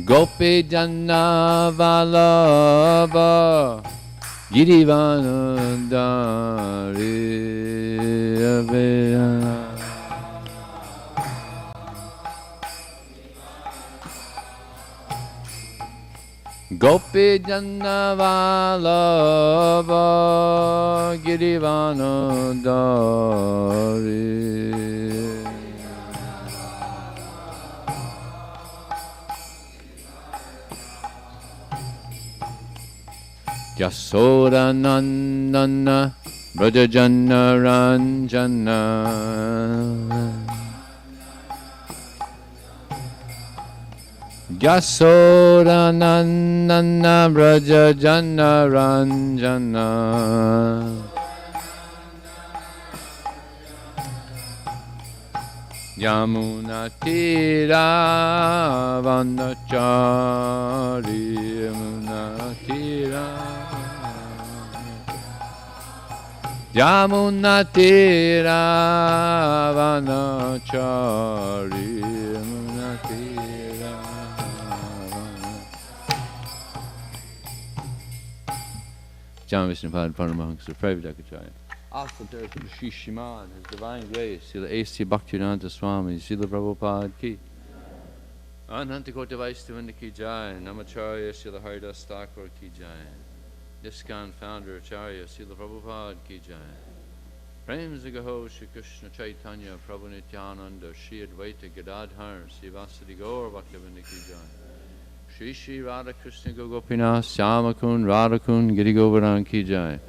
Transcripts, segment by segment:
Gopi Janna Vallabha Girivanandari Gopi Janna Vallabha Girivanandari Yasoda Nandana Brajajana Ranjana Yasoda Nandana Brajajana Ranjana Yamuna Tira Vanachari Yamuna Tira Yamuna Tira Vanachari Yamuna Tira John Vishnupad Paramahansa Prabhudakacharya. Ask the there to Shri Shiman, His Divine Grace, Srila A.C. Bhaktivedanta Swami, Srila Prabhupada Ki. Ananta Kota Vaishnavanda Ki Jai, Namacharya Srila Haridas Thakur Ki Jai. ISKCON Founder Acharya Srila Prabhupada Ki Jai. Prem Zagaho Shri Krishna Chaitanya Prabhu Nityananda Shri Advaita Gadadhar Sri Vasadi Gaur Bhaktivedanta Ki Jai. Shri Shri Radha Krishna Gopinath Syamakun Radhakun Giri Govardhan Ki Jai.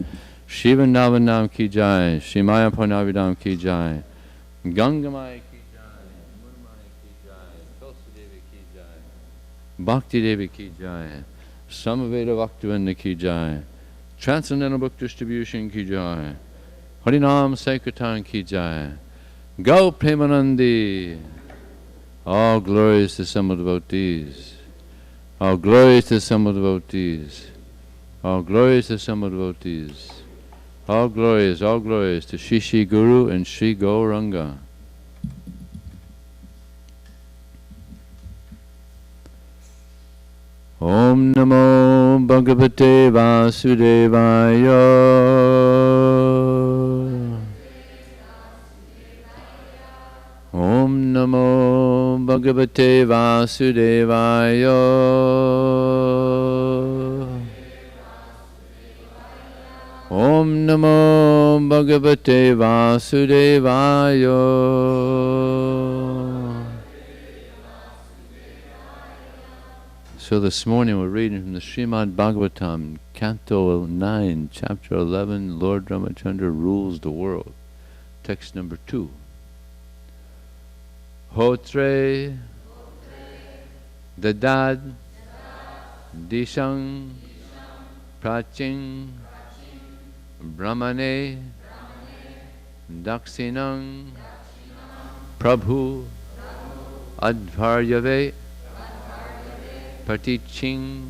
Shri Vrindavan Nam Ki Jai, Shri Mayapur Navidam Ki Jai, Gangamaya Ki Jai, Murmaya Ki Jai, Tulsi Devi Ki Jai, Bhakti Devi Ki Jai, Samaveda Bhaktivinoda Ki Jai, Transcendental Book Distribution Ki Jai, Harinam Sankirtan Ki Jai, Gau Premanandi, all glories to some of the devotees, all glories to some of the devotees, all glories to some of the devotees. All glories to Shri Shri Guru and Shri Gauranga. Om Namo Bhagavate Vasudevaya. Om Namo Bhagavate Vasudevaya. Om Namo Bhagavate Vasudevaya. So this morning we're reading from the Srimad Bhagavatam, Canto 9, Chapter 11, Lord Ramachandra Rules the World. Text number 2. Hotre Dadad Dishang Praching Brahmane Dakshinang Prabhu Advaryave Patiching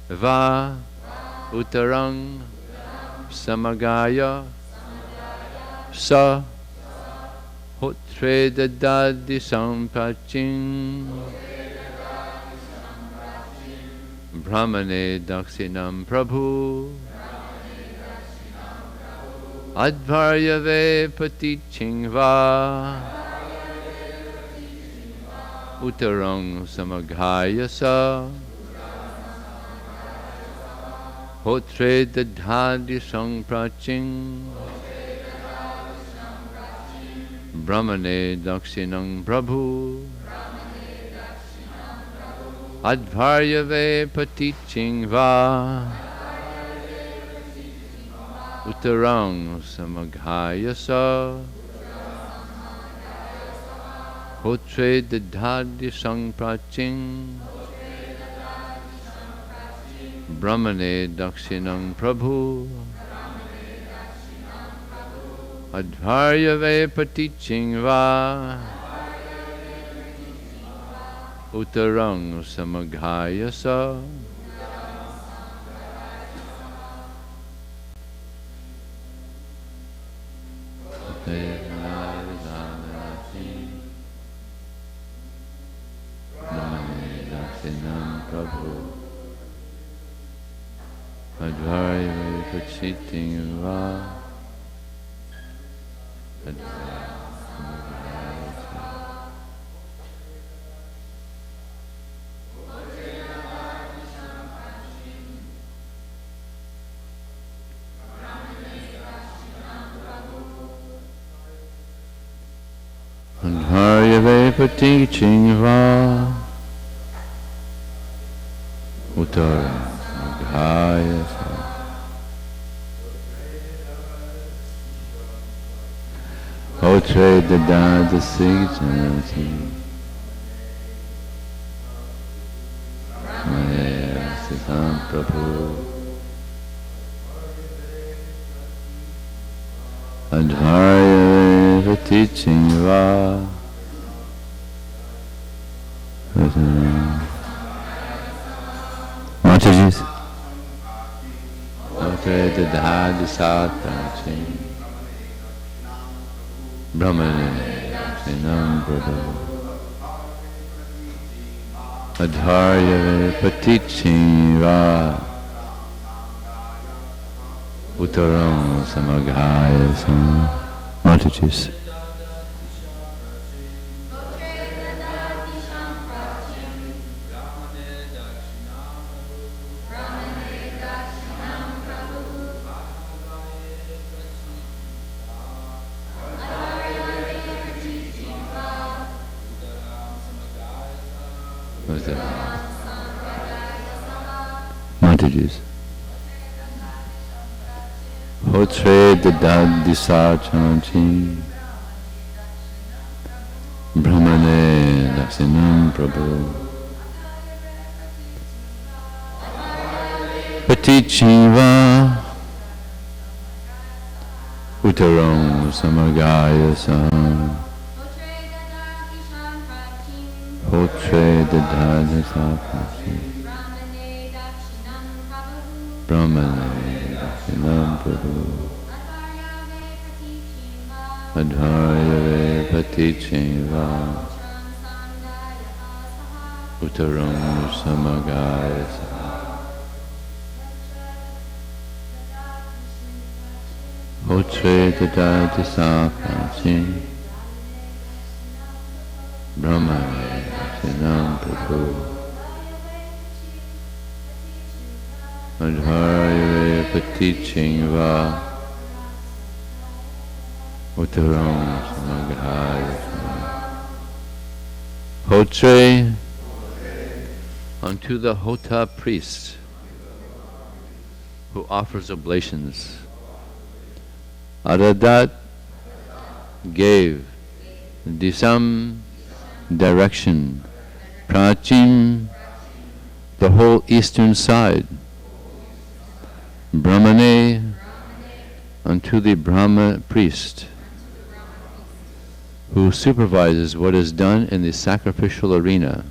Va Uttarang Samagaya Sa Hotre Dadadi Sampaching Brahmane Dakshinam Prabhu Advaryave Patiching Va Uttarang Samagaya Sa Hotre Dadadi Sampraching Brahmane Dakshinam Prabhu Advaryave Patiching Va Uttarang Samaghaya Sa Hotre Dadadi Sangpraching Brahmane Dakshinam Prabhu Advaryave Patiching Va Uttarang Samaghaya Sa. Namo Prabhu. Advarya Pachiting Va. Advarya Pachiting Va. Uttara Maghaya Otre Dada Sijanati Maya Siddham Prabhu Advarya Vatiching Va Mataji's Otre Dada Satanati Brahmane Sinam Prabhu Adharya Patichiva Uttaram Samaghaya Mataji's Mataji's Hotre Dadad Disarchanchi Brahmane Dakshinam Prabhu Patichiva Uttaram Samagaya Sam Hotre Dadad Disarchanchi Brahmane Dakshinam Prabhu Adharya Patichiva Uttaram Samagaya Hotre Dadati Sakanchi Brahmane Dakshinam Prabhu Adharya Patichiva Uttaram Samagaya Hotre unto the Hota priest who offers oblations. Adadat gave Disam direction, Prachim the whole eastern side, Brahmane unto the Brahma priest who supervises what is done in the sacrificial arena.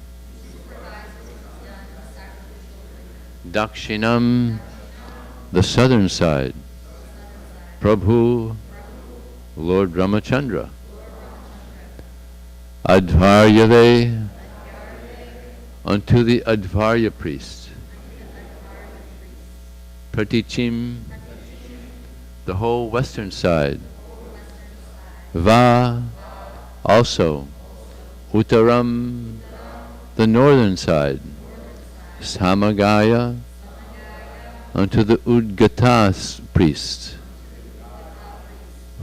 Dakshinam the southern side, Prabhu Lord Ramachandra. Advaryave unto the Advarya priest. Pratichim the whole western side. Va also Uttaram the northern side. Samagaya unto the Udgata priest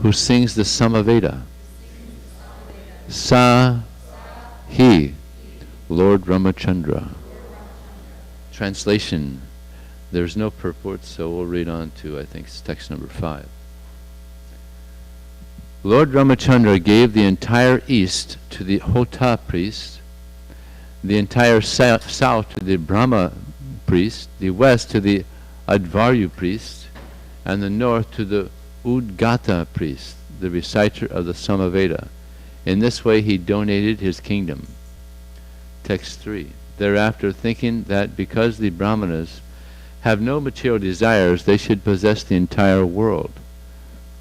who sings the Samaveda. Sa he Lord Ramachandra. Translation. There's no purport, so we'll read on to, I think, text number 5. Lord Ramachandra gave the entire east to the Hota priest, the entire south to the Brahma priest, the west to the Advaryu priest, and the north to the Udgata priest, the reciter of the Samaveda. In this way he donated his kingdom. Text 3. Thereafter, thinking that because the Brahmanas have no material desires, they should possess the entire world,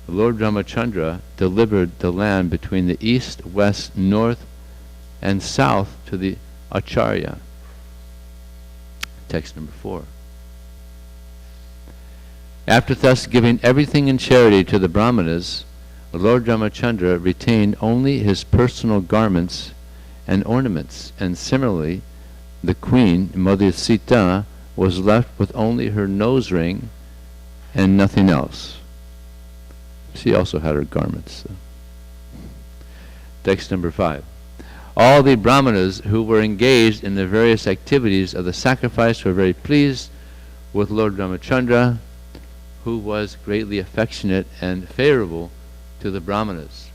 Lord Ramachandra delivered the land between the east, west, north, and south to the Acharya. Text number 4. After thus giving everything in charity to the Brahmanas, Lord Ramachandra retained only his personal garments and ornaments, and similarly, the queen, Mother Sita, was left with only her nose ring and nothing else. She also had her garments. Text number 5. All the Brahmanas who were engaged in the various activities of the sacrifice were very pleased with Lord Ramachandra, who was greatly affectionate and favorable to the Brahmanas.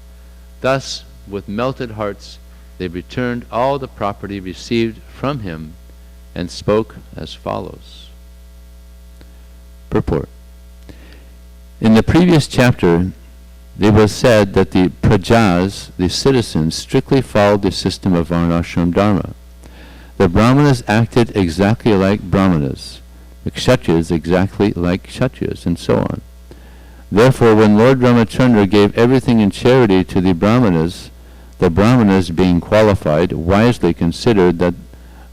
Thus, with melted hearts, they returned all the property received from him and spoke as follows. Purport. In the previous chapter, it was said that the prajas, the citizens, strictly followed the system of varnashram dharma. The Brahmanas acted exactly like Brahmanas, the Kshatriyas exactly like Kshatriyas, and so on. Therefore, when Lord Ramachandra gave everything in charity to the Brahmanas, being qualified, wisely considered that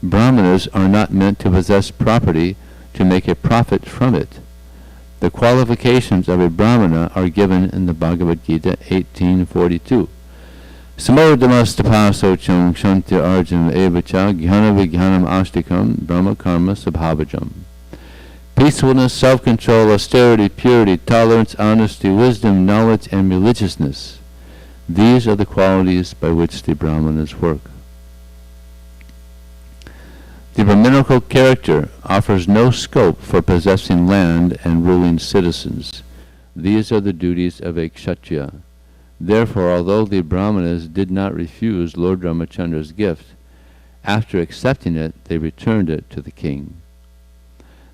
Brahmanas are not meant to possess property to make a profit from it. The qualifications of a Brahmana are given in the Bhagavad Gita 18:42. Samardamastapasocham Shantya Arjuna Evacha Jnana Vijnanam Astikam Brahma Karma Sabhavajam. Peacefulness, self-control, austerity, purity, tolerance, honesty, wisdom, knowledge, and religiousness. These are the qualities by which the Brahmanas work. The Brahminical character offers no scope for possessing land and ruling citizens. These are the duties of a Kshatriya. Therefore, although the Brahmanas did not refuse Lord Ramachandra's gift, after accepting it, they returned it to the king.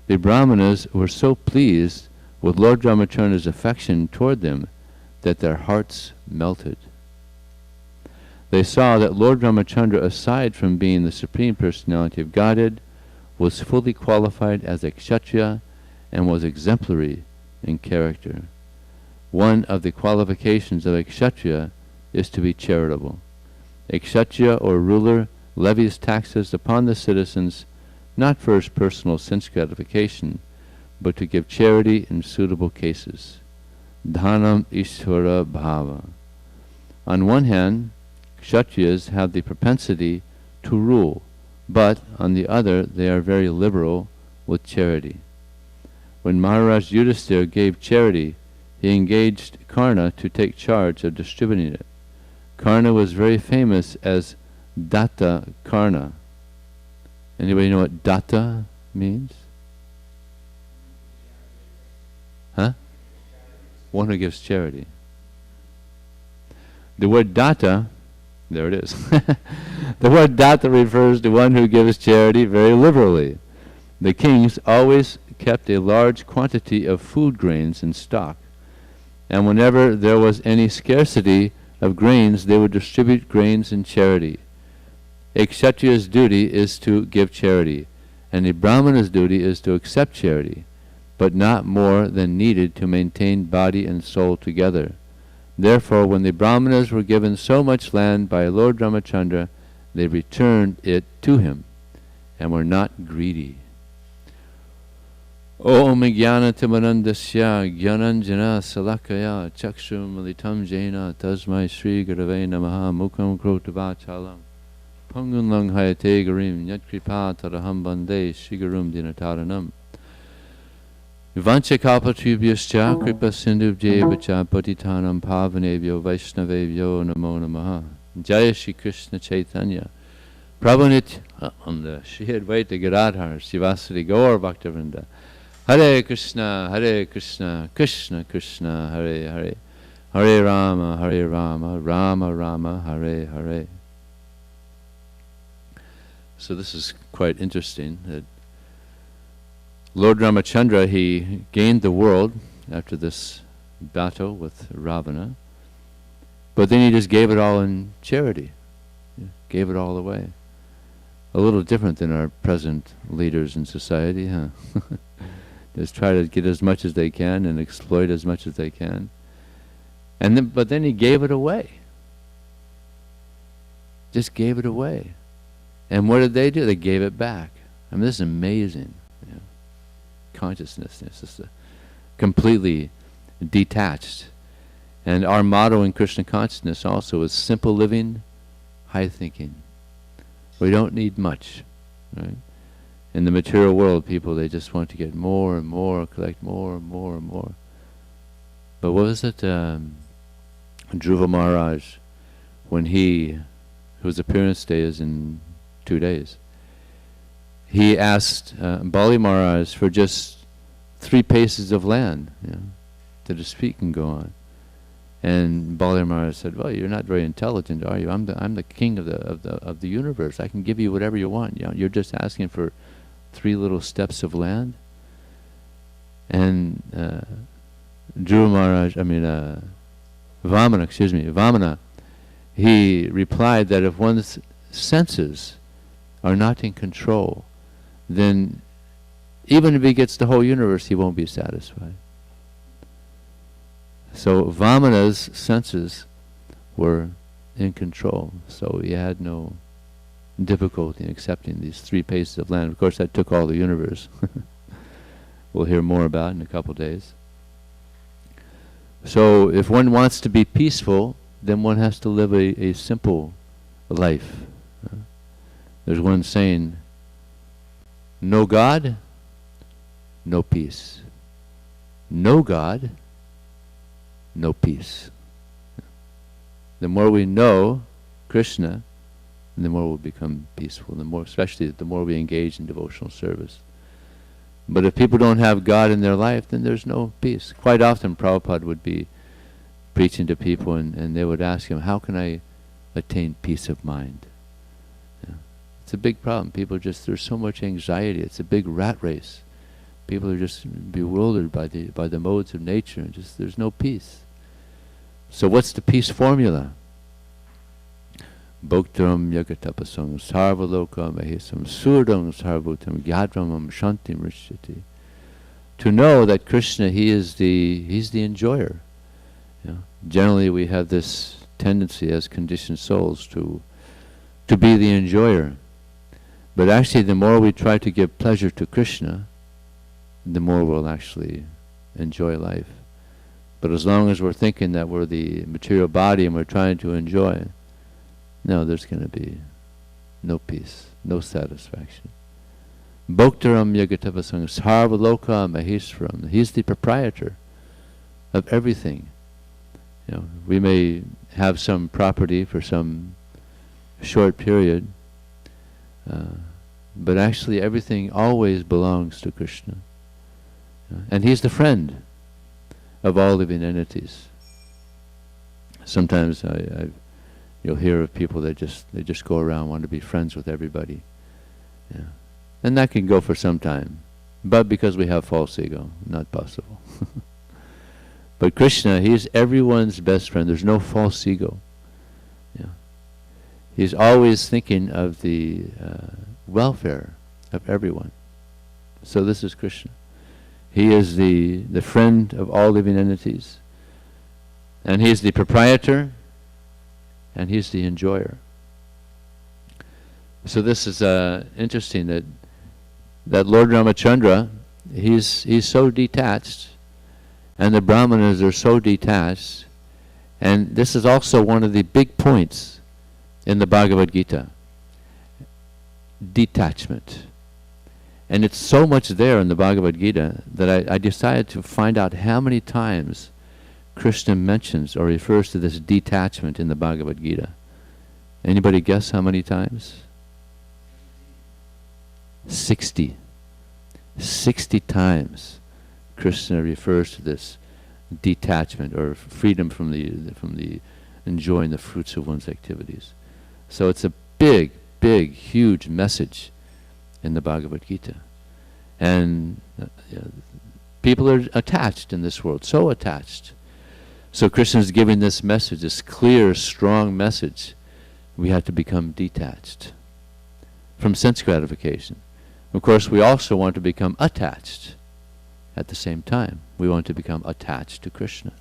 The Brahmanas were so pleased with Lord Ramachandra's affection toward them that their hearts melted. They saw that Lord Ramachandra, aside from being the Supreme Personality of Godhead, was fully qualified as a Kshatriya and was exemplary in character. One of the qualifications of a Kshatriya is to be charitable. A Kshatriya or ruler levies taxes upon the citizens not for his personal sense gratification, but to give charity in suitable cases. Dhanam Ishvara Bhava. On one hand, Kshatriyas have the propensity to rule, but on the other they are very liberal with charity. When Maharaj Yudhisthira gave charity, he engaged Karna to take charge of distributing it. Karna was very famous as Datta Karna. Anybody know what datta means? Huh? One who gives charity. The word datta, there it is. The word datta refers to one who gives charity very liberally. The kings always kept a large quantity of food grains in stock, and whenever there was any scarcity of grains, they would distribute grains in charity. A Kshatriya's duty is to give charity, and a Brahmana's duty is to accept charity, but not more than needed to maintain body and soul together. Therefore, when the Brahmanas were given so much land by Lord Ramachandra, they returned it to him, and were not greedy. Om Jnana Timarandasya Jnananjana Salakaya Chakshum Malitam Jena Tasmai Sri Gurave Namaha Mukham Krotavachalam Pangun Lang Hayate Garim Yat Kripa Taraham Bande Shigarum Dinataranam Vancha Kalpatubhyascha Kripa Sindhubhyevacha Patitanam Pavanebhyo Vaishnavebhyo Namo Namaha. Jaya Shri Krishna Chaitanya Prabhu Nityananda Shri Advaita Gadadhar Sivasari Gaur Bhaktivinoda Hare Krishna Krishna Krishna Hare Hare Hare Rama Rama Rama Hare Hare. So this is quite interesting that Lord Ramachandra, he gained the world after this battle with Ravana, but then he just gave it all in charity. Gave it all away. A little different than our present leaders in society, huh? Just try to get as much as they can and exploit as much as they can. But then he gave it away. Just gave it away. And what did they do? They gave it back. I mean, this is amazing. You know, consciousness. It's just completely detached. And our motto in Krishna consciousness also is simple living, high thinking. We don't need much, right? In the material world, people, they just want to get more and more, collect more and more and more. But what was it? Dhruva Maharaj, when whose appearance day is in 2 days, he asked Bali Maharaj for just 3 paces of land, you know, that his feet can go on. And Bali Maharaj said, "Well, you're not very intelligent, are you? I'm the king of the universe. I can give you whatever you want. You know, you're just asking for 3 little steps of land." And Dhruva Maharaj, Vamana, he replied that if one's senses are not in control, then even if he gets the whole universe, he won't be satisfied. So Vamana's senses were in control, so he had no difficulty in accepting these 3 paces of land. Of course, that took all the universe. We'll hear more about in a couple days. So if one wants to be peaceful, then one has to live a simple life. There's one saying, no God, no peace. No God, no peace. The more we know Krishna, the more we'll become peaceful. Especially the more we engage in devotional service. But if people don't have God in their life, then there's no peace. Quite often Prabhupada would be preaching to people and they would ask him, how can I attain peace of mind? Yeah. It's a big problem. There's so much anxiety. It's a big rat race. People are just bewildered by the modes of nature, and there's no peace. So what's the peace formula? Bhoktaram yagatapasam sarvaloka mahesam surdam sarvutam gyadramam shantim rishyati. To know that Krishna, he's the enjoyer. You know, generally we have this tendency as conditioned souls to be the enjoyer. But actually the more we try to give pleasure to Krishna, the more we'll actually enjoy life. But as long as we're thinking that we're the material body and we're trying to enjoy, no, there's going to be no peace, no satisfaction. Bhoktaram yagatavasang sarvaloka maheswaram. He's the proprietor of everything. You know, we may have some property for some short period, but actually everything always belongs to Krishna. And he's the friend of all living entities. Sometimes you'll hear of people that they just go around want to be friends with everybody. Yeah. And that can go for some time. But because we have false ego, not possible. But Krishna, he's everyone's best friend. There's no false ego. Yeah. He's always thinking of the welfare of everyone. So this is Krishna. He is the friend of all living entities. And he's the proprietor, and he's the enjoyer. So this is interesting that Lord Ramachandra, he's so detached, and the Brahmanas are so detached, and this is also one of the big points in the Bhagavad Gita. Detachment. And it's so much there in the Bhagavad Gita that I decided to find out how many times Krishna mentions or refers to this detachment in the Bhagavad Gita. Anybody guess how many times? 60. 60 times Krishna refers to this detachment or freedom from the enjoying the fruits of one's activities. So it's a big, huge message in the Bhagavad Gita. And people are attached in this world, so attached. So Krishna is giving this message, this clear, strong message. We have to become detached from sense gratification. Of course, we also want to become attached at the same time. We want to become attached to Krishna.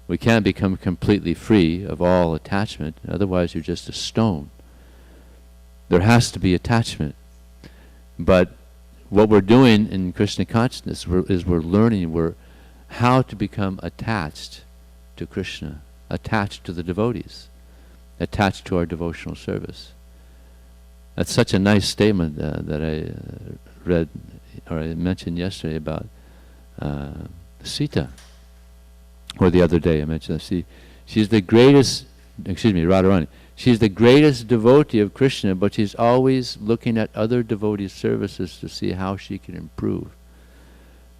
We can't become completely free of all attachment, otherwise you're just a stone. There has to be attachment. But what we're doing in Krishna consciousness is we're learning how to become attached to Krishna, attached to the devotees, attached to our devotional service. That's such a nice statement that I read, or I mentioned yesterday about Sita, or the other day I mentioned that. She's the greatest, Radharani, she's the greatest devotee of Krishna, but she's always looking at other devotees' services to see how she can improve.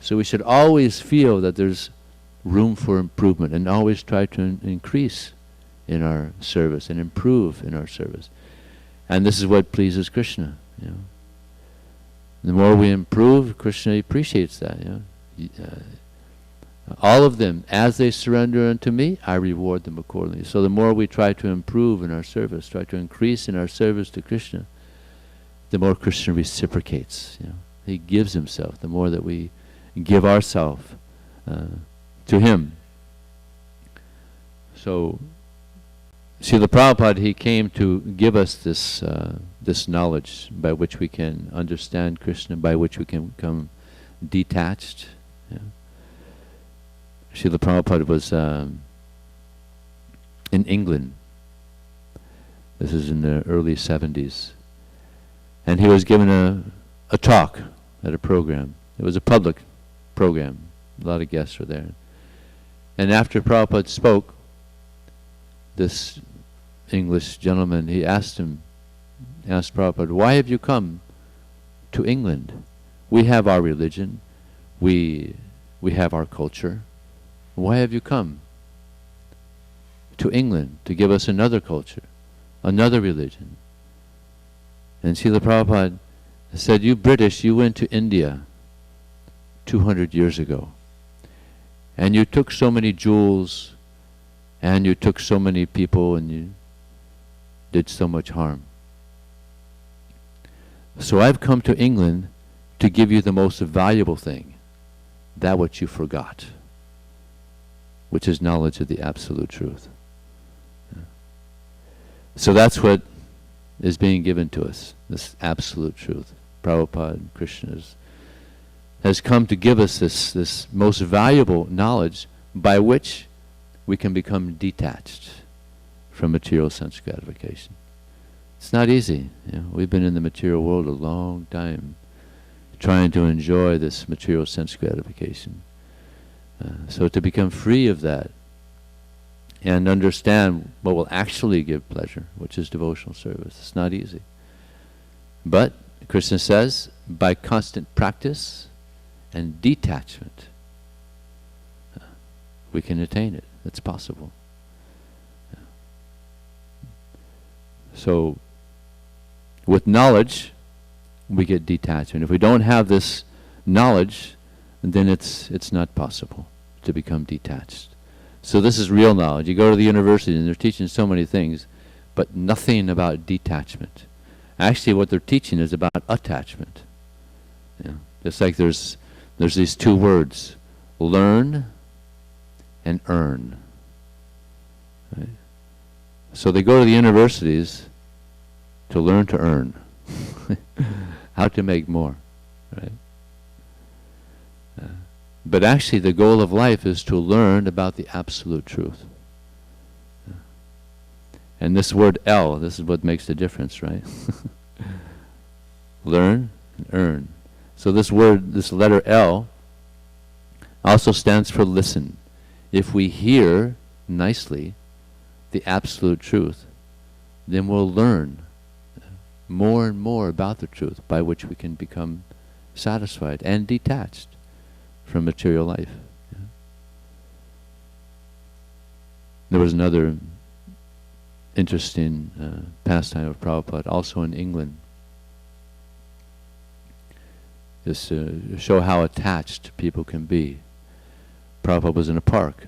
So we should always feel that there's room for improvement, and always try to increase in our service and improve in our service. And this is what pleases Krishna. The more we improve, Krishna appreciates that. All of them, as they surrender unto me, I reward them accordingly. So the more we try to improve in our service, try to increase in our service to Krishna, the more Krishna reciprocates. He gives himself. The more that we give ourselves to him. So Srila Prabhupada, he came to give us this knowledge by which we can understand Krishna, by which we can become detached. Srila Prabhupada was in England. This is in the early 70s. And he was given a talk at a program. It was a public program. A lot of guests were there. And after Prabhupada spoke, this English gentleman, he asked Prabhupada, why have you come to England? We have our religion. We have our culture. Why have you come to England to give us another culture, another religion? And Srila Prabhupada said, you British, you went to India 200 years ago, and you took so many jewels, and you took so many people, and you did so much harm. So I've come to England to give you the most valuable thing, that which you forgot, which is knowledge of the absolute truth. So that's what is being given to us, this absolute truth. Prabhupada, Krishna has come to give us this most valuable knowledge by which we can become detached from material sense gratification. It's not easy. We've been in the material world a long time, trying to enjoy this material sense gratification. So to become free of that and understand what will actually give pleasure, which is devotional service, it's not easy. But Krishna says, by constant practice and detachment, we can attain it. It's possible. So, with knowledge, we get detachment. If we don't have this knowledge, then it's not possible to become detached. So this is real knowledge. You go to the university and they're teaching so many things, but nothing about detachment. Actually, what they're teaching is about attachment. Just like there's these two words, learn and earn. Right? So they go to the universities to learn to earn, how to make more, right? But actually the goal of life is to learn about the absolute truth. And this word L, this is what makes the difference, right? Learn and earn. So this word, this letter L, also stands for listen. If we hear nicely the absolute truth, then we'll learn more and more about the truth, by which we can become satisfied and detached from material life. There was another interesting pastime of Prabhupada, also in England, just to show how attached people can be. Prabhupada was in a park,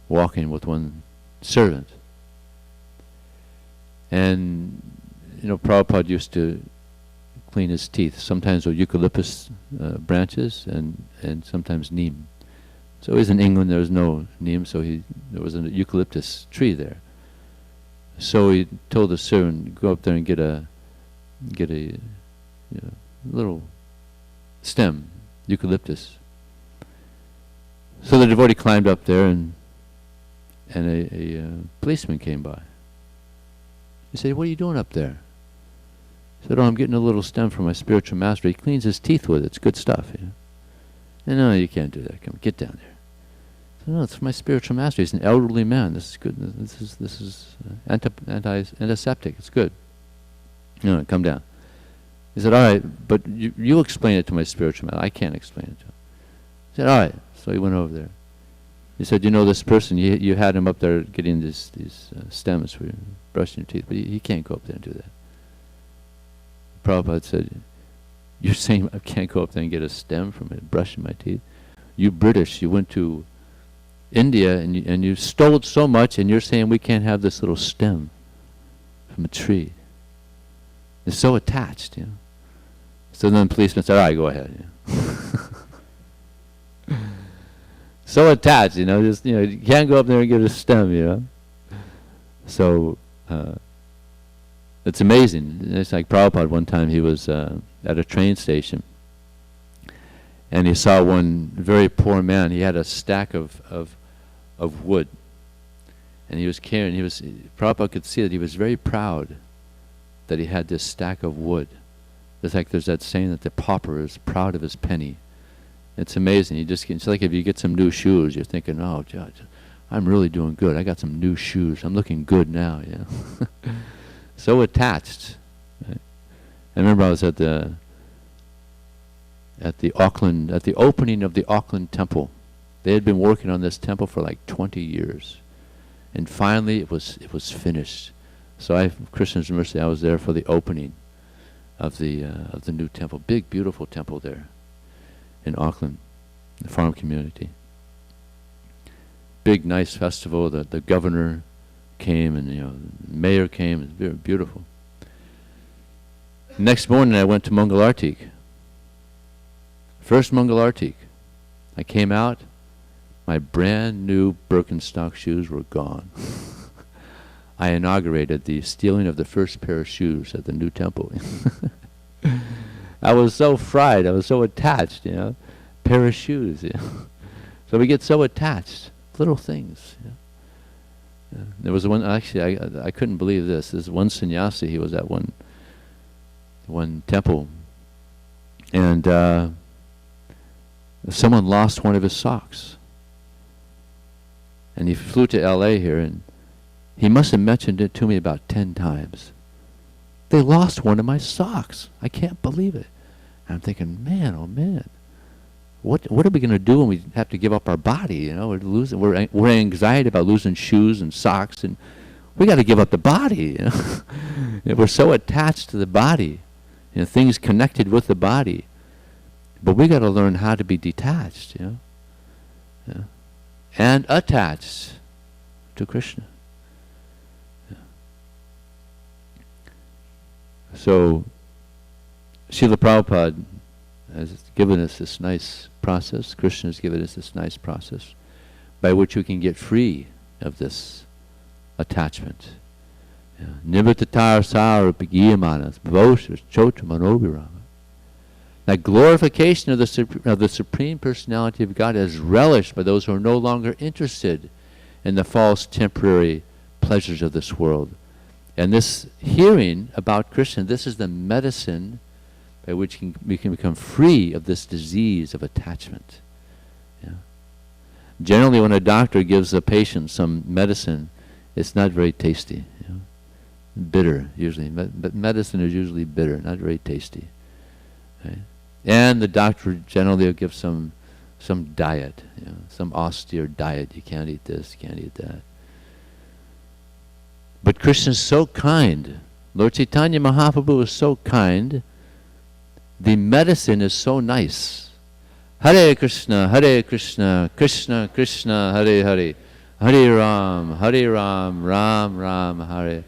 walking with one servant. And, Prabhupada used to clean his teeth, sometimes with eucalyptus branches and sometimes neem. So he was in England, there was no neem, so there was a eucalyptus tree there. So he told the servant, go up there and get a little stem, eucalyptus. So the devotee climbed up there, and a policeman came by. He said, "What are you doing up there?" He said, "Oh, I'm getting a little stem from my spiritual master. He cleans his teeth with it. It's good stuff." And no, you can't do that. Come, get down there. I said, "No, it's my spiritual master. He's an elderly man. This is good. This is antiseptic. It's good. No, come down." He said, "All right, but you explain it to my spiritual master. I can't explain it to him." He said, "All right." So he went over there. He said, "You know this person, you had him up there getting these stems for brushing your teeth, but he can't go up there and do that." Prabhupada said, "You're saying I can't go up there and get a stem from it, brushing my teeth? You British, you went to India and you stole so much, and you're saying we can't have this little stem from a tree." It's so attached, So then the policeman said, "All right, go ahead." So attached, just you can't go up there and get a stem, So it's amazing. It's like Prabhupada one time, he was at a train station, and he saw one very poor man. He had a stack of wood, and he was carrying. Prabhupada could see that he was very proud that he had this stack of wood. It's like there's that saying that the pauper is proud of his penny. It's amazing. It's like if you get some new shoes, you're thinking, "Oh, Judge, I'm really doing good. I got some new shoes. I'm looking good now." So attached. Right? I remember I was at the opening of the Auckland temple. They had been working on this temple for like 20 years, and finally it was finished. So Krishna's Mercy, I was there for the opening of the new temple, big beautiful temple there in Auckland, the farm community. Big nice festival. The governor came, and the mayor came. It was very beautiful. Next morning I went to Mangalartik. First Mangalartik. I came out, my brand new Birkenstock shoes were gone. I inaugurated the stealing of the first pair of shoes at the new temple. I was so fried, I was so attached, pair of shoes. So we get so attached, little things. There was one, actually, I couldn't believe this. This one sannyasi, he was at one temple, and someone lost one of his socks. And he flew to LA here, and he must have mentioned it to me about 10 times. They lost one of my socks. I can't believe it. And I'm thinking, man, oh man, what are we going to do when we have to give up our body? We're anxiety about losing shoes and socks, and we got to give up the body. We're so attached to the body, things connected with the body. But we got to learn how to be detached, and attached to Krishna. So, Srila Prabhupada has given us this nice process. Krishna has given us this nice process by which we can get free of this attachment. Nivatatar sara pagiyamanas bhavosas chota manobirama. That glorification of the Supreme Personality of God is relished by those who are no longer interested in the false temporary pleasures of this world. And this hearing about Krishna, this is the medicine by which we can become free of this disease of attachment. Generally, when a doctor gives a patient some medicine, it's not very tasty. Bitter, usually. But medicine is usually bitter, not very tasty. Right? And the doctor generally will give some diet, some austere diet. You can't eat this, you can't eat that. But Krishna is so kind. Lord Chaitanya Mahaprabhu is so kind. The medicine is so nice. Hare Krishna, Krishna Krishna, Hare Hare. Hare Ram, Ram Ram, Hare.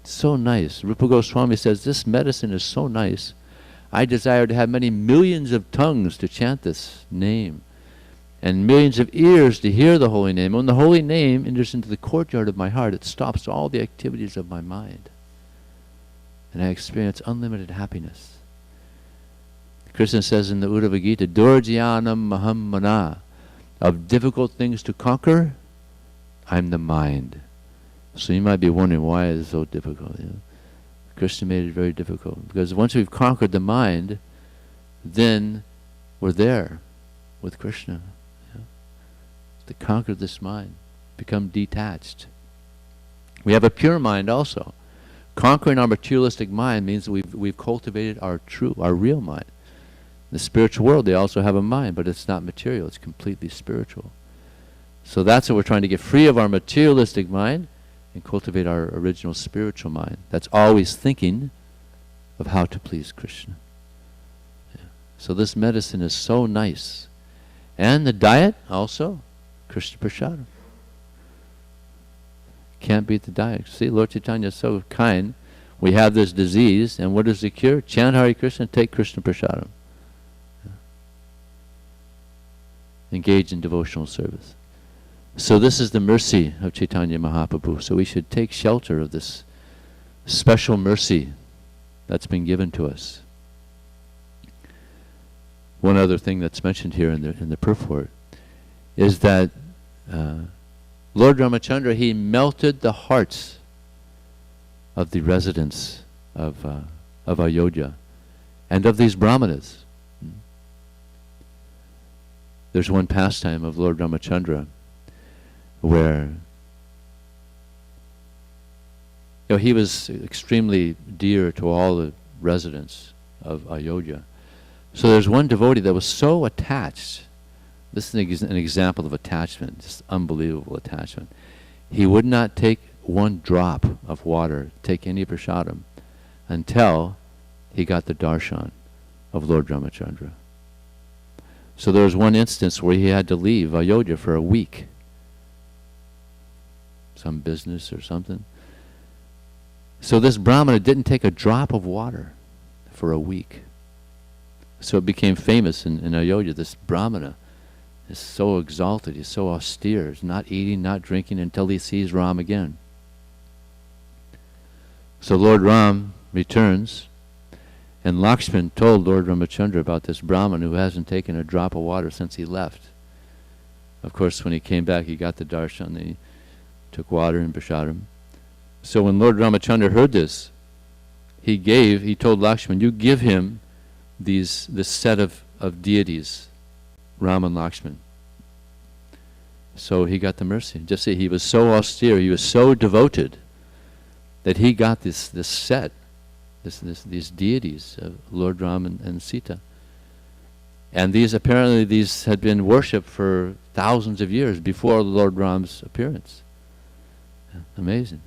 It's so nice. Rupa Goswami says, this medicine is so nice. I desire to have many millions of tongues to chant this name, and millions of ears to hear the holy name. When the holy name enters into the courtyard of my heart, it stops all the activities of my mind, and I experience unlimited happiness. Krishna says in the Uddhava Gita, Durjyanam maham mana. Of difficult things to conquer, I'm the mind. So you might be wondering, why is it so difficult? You know? Krishna made it very difficult. Because once we've conquered the mind, then we're there with Krishna. You know? To conquer this mind, become detached. We have a pure mind also. Conquering our materialistic mind means that we've cultivated our real mind. In the spiritual world, they also have a mind, but it's not material, it's completely spiritual. So that's what we're trying to get free of our materialistic mind and cultivate our original spiritual mind. That's always thinking of how to please Krishna. Yeah. So this medicine is so nice. And the diet also, Krishna Prasadam. Can't beat the diet. See, Lord Chaitanya is so kind. We have this disease, and what is the cure? Chant Hare Krishna, take Krishna Prasadam. Yeah. Engage in devotional service. So this is the mercy of Chaitanya Mahaprabhu. So we should take shelter of this special mercy that's been given to us. One other thing that's mentioned here in the purport is that Lord Ramachandra, he melted the hearts of the residents of Ayodhya and of these brahmanas. There's one pastime of Lord Ramachandra where he was extremely dear to all the residents of Ayodhya. So there's one devotee that was so attached. This is an example of attachment, just unbelievable attachment. He would not take one drop of water, take any prasadam, until he got the darshan of Lord Ramachandra. So there was one instance where he had to leave Ayodhya for a week. Some business or something. So this brahmana didn't take a drop of water for a week. So it became famous in Ayodhya, this brahmana is so exalted, he's so austere, he's not eating, not drinking until he sees Ram again. So Lord Ram returns, and Lakshman told Lord Ramachandra about this Brahman who hasn't taken a drop of water since he left. Of course, when he came back, he got the darshan, he took water and prasadam. So when Lord Ramachandra heard this, he told Lakshman, you give him this set of deities, Ram and Lakshman. So he got the mercy. Just see, he was so austere, he was so devoted, that he got this set, these deities of Lord Ram and Sita. And these had been worshipped for thousands of years before Lord Ram's appearance. Amazing.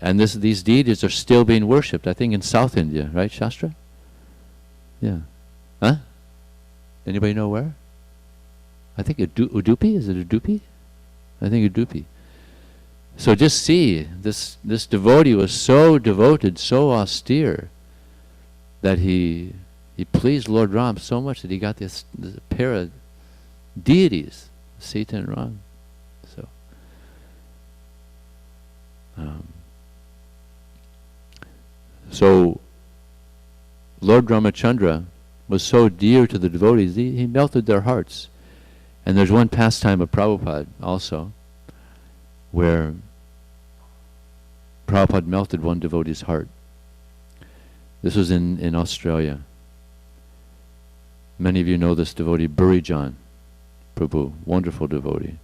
And these deities are still being worshipped, I think in South India, right, Shastra? Yeah. Huh? Anybody know where? I think Udupi? Is it Udupi? I think Udupi. So just see, this devotee was so devoted, so austere, that he pleased Lord Ram so much that he got this pair of deities, Sita and Ram. So Lord Ramachandra was so dear to the devotees, he melted their hearts. And there's one pastime of Prabhupada also, where Prabhupada melted one devotee's heart. This was in Australia. Many of you know this devotee, Vijaya Prabhu, wonderful devotee.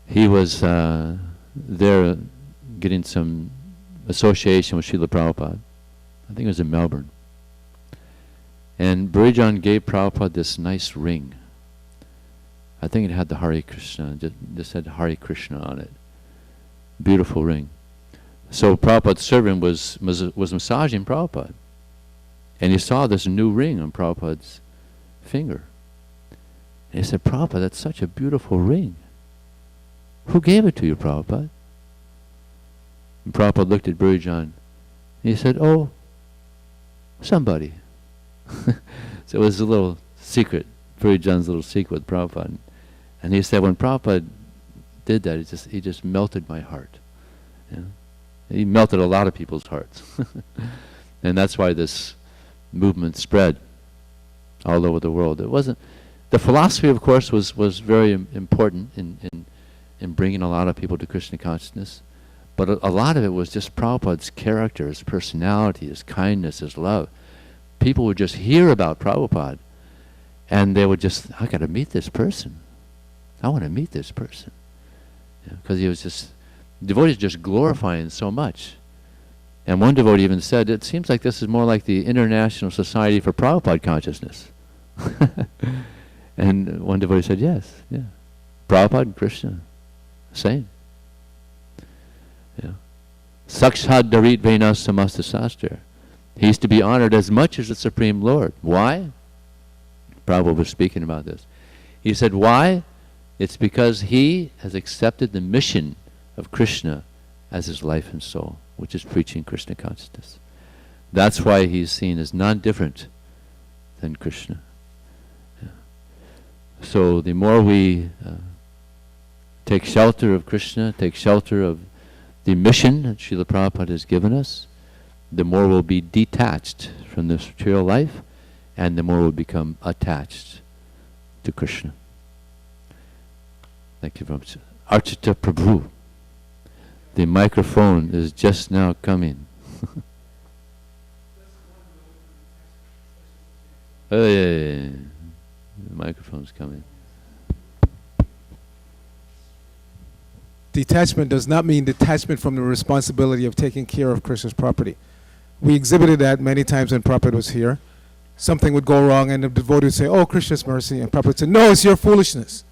He was there getting some association with Srila Prabhupada. I think it was in Melbourne. And Vijaya gave Prabhupada this nice ring. I think it had the Hare Krishna, just had Hare Krishna on it. Beautiful ring. So Prabhupada's servant was massaging Prabhupada. And he saw this new ring on Prabhupada's finger. And he said, Prabhupada, that's such a beautiful ring. Who gave it to you, Prabhupada? And Prabhupada looked at Vijaya and he said, oh, somebody. So it was a little secret, Vijaya's little secret with Prabhupada. And he said, when Prabhupada did that, he just melted my heart. You know? He melted a lot of people's hearts. And that's why this movement spread all over the world. It wasn't, the philosophy of course was very important in bringing a lot of people to Krishna consciousness, but a lot of it was just Prabhupada's character, his personality, his kindness, his love. People would just hear about Prabhupada and they would just, I got to meet this person. I want to meet this person. Because he was just, devotees just glorifying so much. And one devotee even said, it seems like this is more like the International Society for Prabhupada Consciousness. And one devotee said, yes, yeah. Prabhupada and Krishna, same. Yeah. Sakshad Darit Venas Samasta Sastra. He's to be honored as much as the Supreme Lord. Why? Prabhupada was speaking about this. He said, why? It's because he has accepted the mission of Krishna as his life and soul, which is preaching Krishna consciousness. That's why he's seen as non-different than Krishna. Yeah. So the more we take shelter of Krishna, take shelter of the mission that Srila Prabhupada has given us, the more we'll be detached from this material life, and the more we'll become attached to Krishna. Thank you very much. Archita Prabhu. The microphone is just now coming. Oh yeah. The microphone's coming. Detachment does not mean detachment from the responsibility of taking care of Krishna's property. We exhibited that many times when Prabhupada was here. Something would go wrong and the devotee would say, oh, Krishna's mercy. And Prabhupada would say, no, it's your foolishness.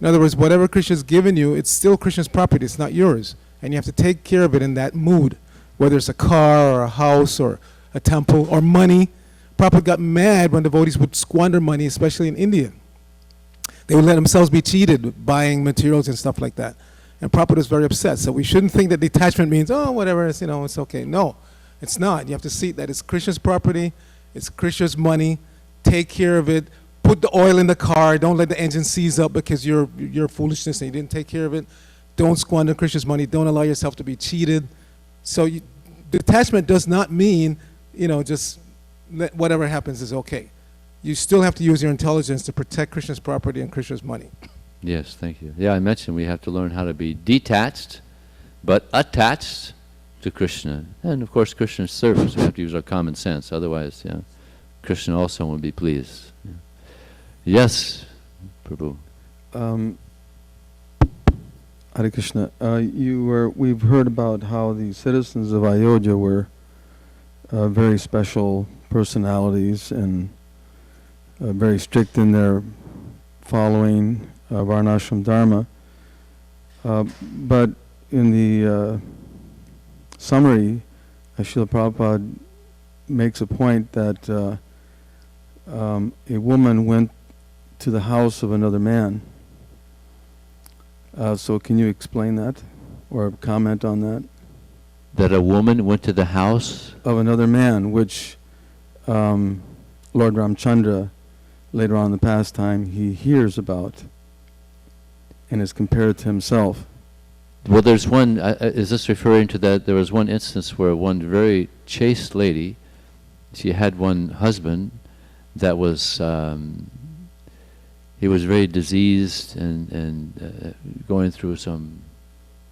In other words, whatever Krishna's given you, it's still Krishna's property, it's not yours. And you have to take care of it in that mood, whether it's a car or a house or a temple or money. Prabhupada got mad when devotees would squander money, especially in India. They would let themselves be cheated buying materials and stuff like that. And Prabhupada was very upset. So we shouldn't think that detachment means, oh, whatever, it's, it's okay. No, it's not. You have to see that it's Krishna's property, it's Krishna's money, take care of it, put the oil in the car, don't let the engine seize up because you're foolishness and you didn't take care of it. Don't squander Krishna's money, don't allow yourself to be cheated. So detachment does not mean, just let whatever happens is okay. You still have to use your intelligence to protect Krishna's property and Krishna's money. Yes, thank you. Yeah, I mentioned we have to learn how to be detached, but attached to Krishna. And of course, Krishna's service, we have to use our common sense. Otherwise, Krishna also won't be pleased. Yeah. Yes, Prabhu. Hare Krishna. We've heard about how the citizens of Ayodhya were very special personalities and very strict in their following Varnashram Dharma. But in the summary, Srila Prabhupada makes a point that a woman went to the house of another man. So can you explain that or comment on that? That a woman went to the house of another man, which Lord Ramchandra, later on in the pastime, he hears about and is compared to himself. Well, there's one, is this referring to that? There was one instance where one very chaste lady, she had one husband that was, he was very diseased and going through some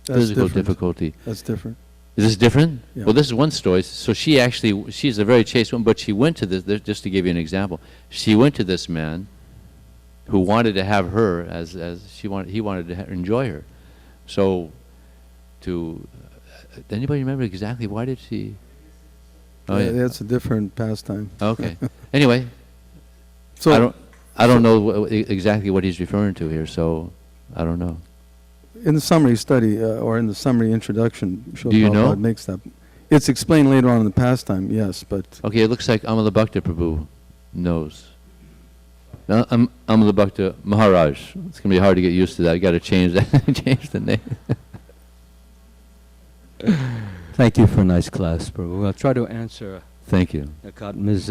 physical difficulty. That's different. Is this different? Yeah. Well, this is one story. So she's a very chaste woman, but she went to this, just to give you an example, she went to this man who wanted to have her as he wanted to enjoy her. So, anybody remember exactly why did she? Oh yeah, that's a different pastime. Okay. Anyway, so I don't know exactly what he's referring to here, so I don't know. In the summary study or in the summary introduction, do you know? Makes that. It's explained later on in the pastime, yes, but okay. It looks like Amala Bhakta Prabhu knows. Amala Bhakta Maharaj. It's going to be hard to get used to that. You got to change that, change the name. Thank you for a nice class, Prabhu. I'll try to answer. Thank you. Nakatma's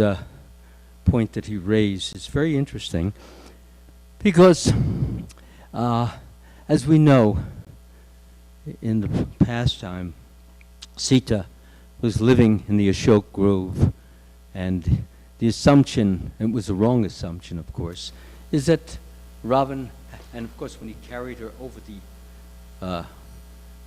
point that he raised. It's very interesting because, as we know, in the past time, Sita was living in the Ashok Grove, and the assumption, and it was a wrong assumption, of course, is that Ravan, and of course when he carried her over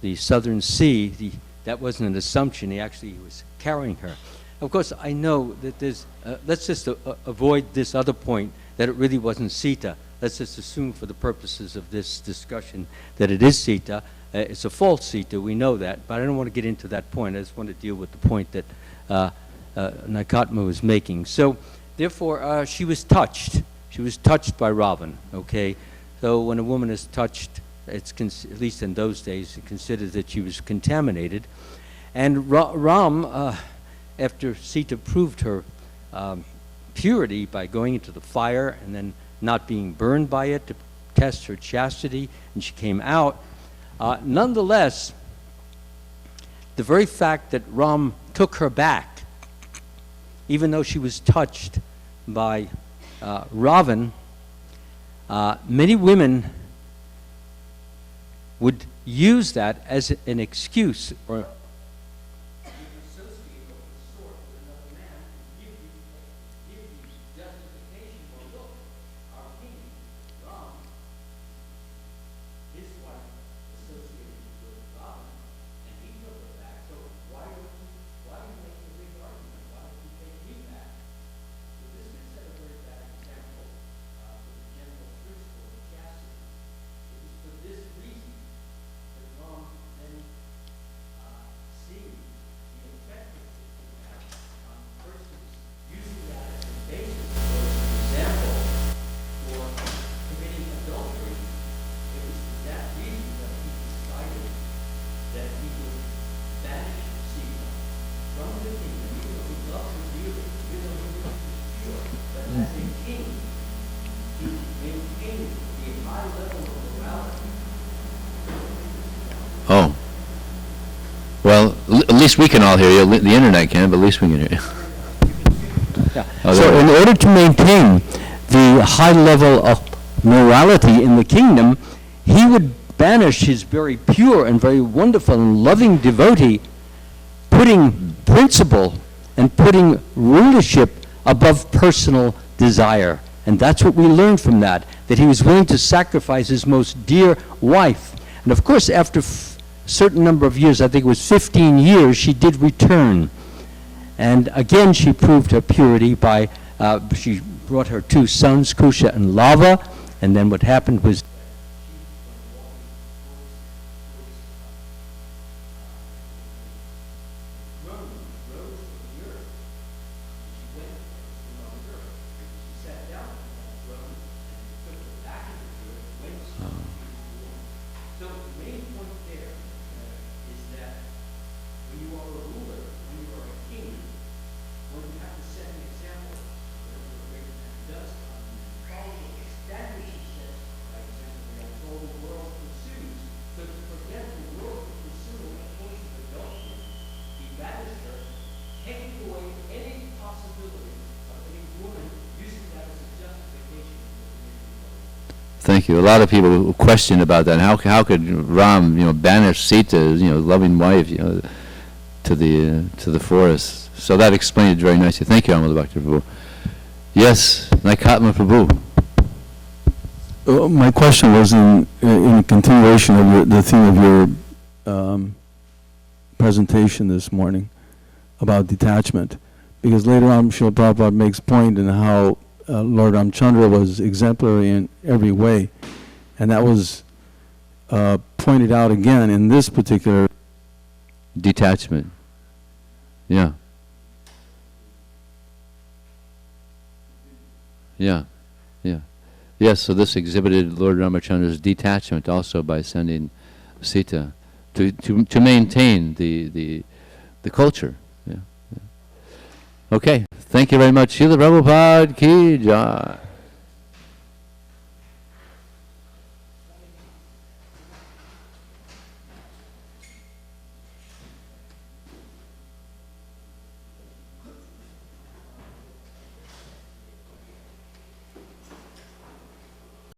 the southern sea, that wasn't an assumption, he actually was carrying her. Of course, I know that there's, let's just avoid this other point, that it really wasn't Sita. Let's just assume for the purposes of this discussion that it is Sita. It's a false Sita, we know that, but I don't want to get into that point. I just want to deal with the point that Naikatma was making. So, therefore, she was touched. She was touched by Ravan, okay? So when a woman is touched, it's at least in those days, it considered that she was contaminated. And Ram, after Sita proved her purity by going into the fire and then not being burned by it to test her chastity, and she came out, nonetheless, the very fact that Ram took her back, even though she was touched by Ravan, many women would use that as an excuse or Oh. Well, at least we can all hear you. The internet can, but at least we can hear you. Yeah. Oh, So in order to maintain the high level of morality in the kingdom, he would banish his very pure and very wonderful and loving devotee, putting principle and putting rulership above personal desire. And that's what we learned from that he was willing to sacrifice his most dear wife. And of course, after a certain number of years, I think it was 15 years, she did return. And again, she proved her purity by, she brought her 2 sons, Kusha and Lava, and then what happened was Thank you. A lot of people question about that. How could Ram, banish Sita, loving wife, to the forest? So that explained it very nicely. Thank you, Amala Bhakti Prabhu. Yes, Naikatma Prabhu. My question was in continuation of the theme of your presentation this morning about detachment, because later on Srila Prabhupada makes point in how Lord Ramchandra was exemplary in every way, and that was pointed out again in this particular detachment. Yeah. Yeah. Yeah. Yes, so this exhibited Lord Ramachandra's detachment also by sending Sita to maintain the culture. Yeah. Okay. Thank you very much. Srila Prabhupada ki jai.